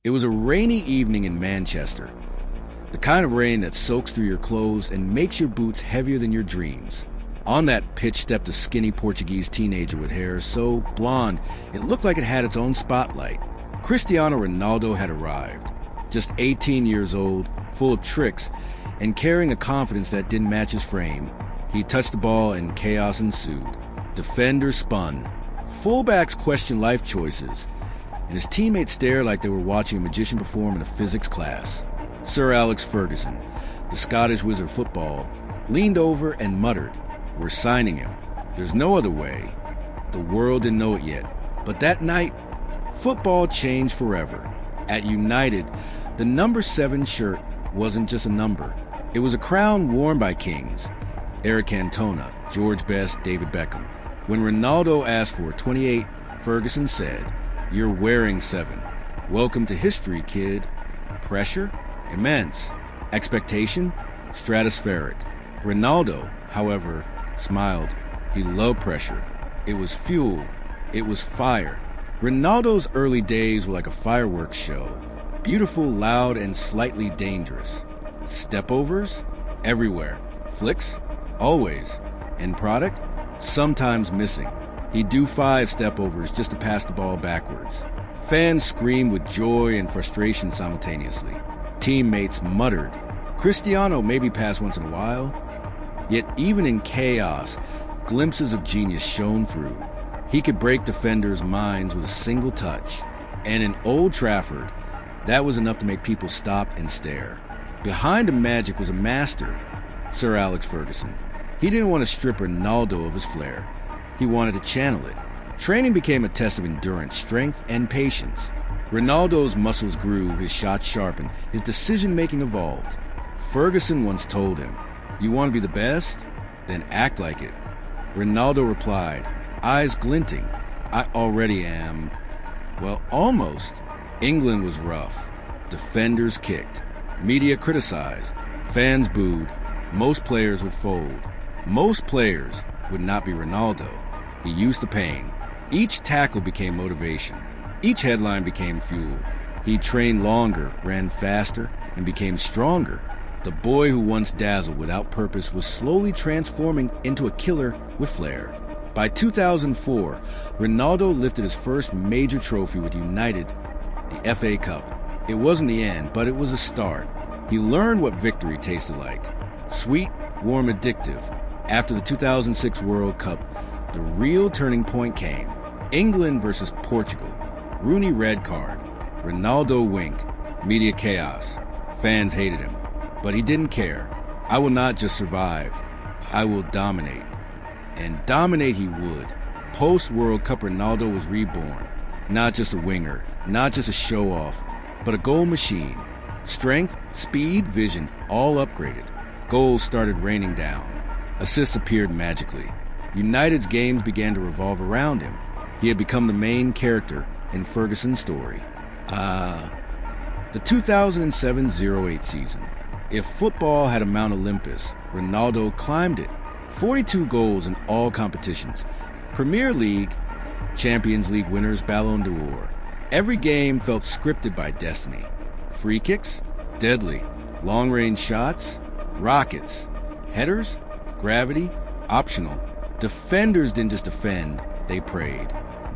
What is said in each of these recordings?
It was a rainy evening in Manchester. The kind of rain that soaks through your clothes and makes your boots heavier than your dreams. On that pitch stepped a skinny Portuguese teenager with hair so blonde it looked like it had its own spotlight. Cristiano Ronaldo had arrived, just 18 years old, full of tricks, and carrying a confidence that didn't match his frame. He touched the ball and chaos ensued. Defenders spun. Fullbacks questioned life choices, and his teammates stared like they were watching a magician perform in a physics class. Sir Alex Ferguson, the Scottish wizard of football, leaned over and muttered, "We're signing him. There's no other way." The world didn't know it yet, but that night, football changed forever. At United, the number 7 shirt wasn't just a number. It was a crown worn by kings. Eric Cantona, George Best, David Beckham. When Ronaldo asked for 28, Ferguson said, "You're wearing 7. Welcome to history, kid." Pressure? Immense. Expectation? Stratospheric. Ronaldo, however, smiled. He loved pressure. It was fuel. It was fire. Ronaldo's early days were like a fireworks show. Beautiful, loud, and slightly dangerous. Stepovers? Everywhere. Flicks? Always. End product? Sometimes missing. He'd do 5 stepovers just to pass the ball backwards. Fans screamed with joy and frustration simultaneously. Teammates muttered. Cristiano maybe passed once in a while. Yet even in chaos, glimpses of genius shone through. He could break defenders' minds with a single touch. And in Old Trafford, that was enough to make people stop and stare. Behind the magic was a master, Sir Alex Ferguson. He didn't want to strip Ronaldo of his flair. He wanted to channel it. Training became a test of endurance, strength, and patience. Ronaldo's muscles grew, his shots sharpened, his decision-making evolved. Ferguson once told him, "You want to be the best? Then act like it." Ronaldo replied, eyes glinting, "I already am." Well, almost. England was rough. Defenders kicked. Media criticized. Fans booed. Most players would fold. Most players would not be Ronaldo. He used the pain. Each tackle became motivation. Each headline became fuel. He trained longer, ran faster, and became stronger. The boy who once dazzled without purpose was slowly transforming into a killer with flair. By 2004, Ronaldo lifted his first major trophy with United, the FA Cup. It wasn't the end, but it was a start. He learned what victory tasted like. Sweet, warm, addictive. After the 2006 World Cup, the real turning point came. England versus Portugal. Rooney red card. Ronaldo winked. Media chaos. Fans hated him. But he didn't care. "I will not just survive. I will dominate." And dominate he would. Post-World Cup Ronaldo was reborn. Not just a winger, not just a show-off, but a goal machine. Strength, speed, vision, all upgraded. Goals started raining down. Assists appeared magically. United's games began to revolve around him. He had become the main character in Ferguson's story. The 2007-08 season. If football had a Mount Olympus, Ronaldo climbed it. 42 goals in all competitions. Premier League, Champions League winners, Ballon d'Or. Every game felt scripted by destiny. Free kicks? Deadly. Long-range shots? Rockets. Headers? Gravity? Optional. Defenders didn't just defend, they prayed.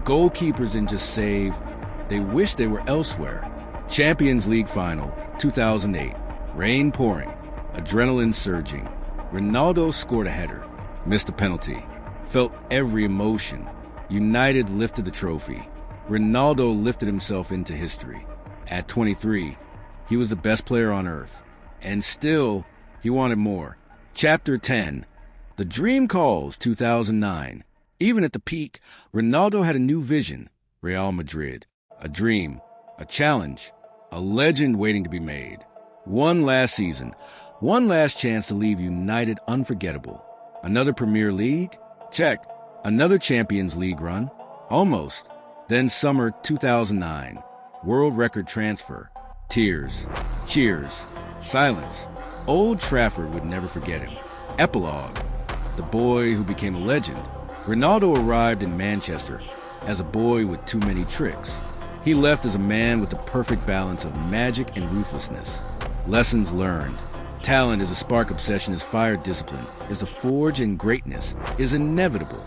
Goalkeepers didn't just save, they wished they were elsewhere. Champions League final, 2008. Rain pouring. Adrenaline surging. Ronaldo scored a header. Missed a penalty. Felt every emotion. United lifted the trophy. Ronaldo lifted himself into history. At 23, he was the best player on earth. And still, he wanted more. Chapter 10. The Dream Calls, 2009. Even at the peak, Ronaldo had a new vision. Real Madrid. A dream. A challenge. A legend waiting to be made. One last season. One last chance to leave United unforgettable. Another Premier League? Check. Another Champions League run? Almost. Then summer 2009. World record transfer. Tears. Cheers. Silence. Old Trafford would never forget him. Epilogue. The boy who became a legend. Ronaldo arrived in Manchester as a boy with too many tricks. He left as a man with the perfect balance of magic and ruthlessness. Lessons learned. Talent is a spark, obsession is fire, discipline is the forge, and greatness is inevitable.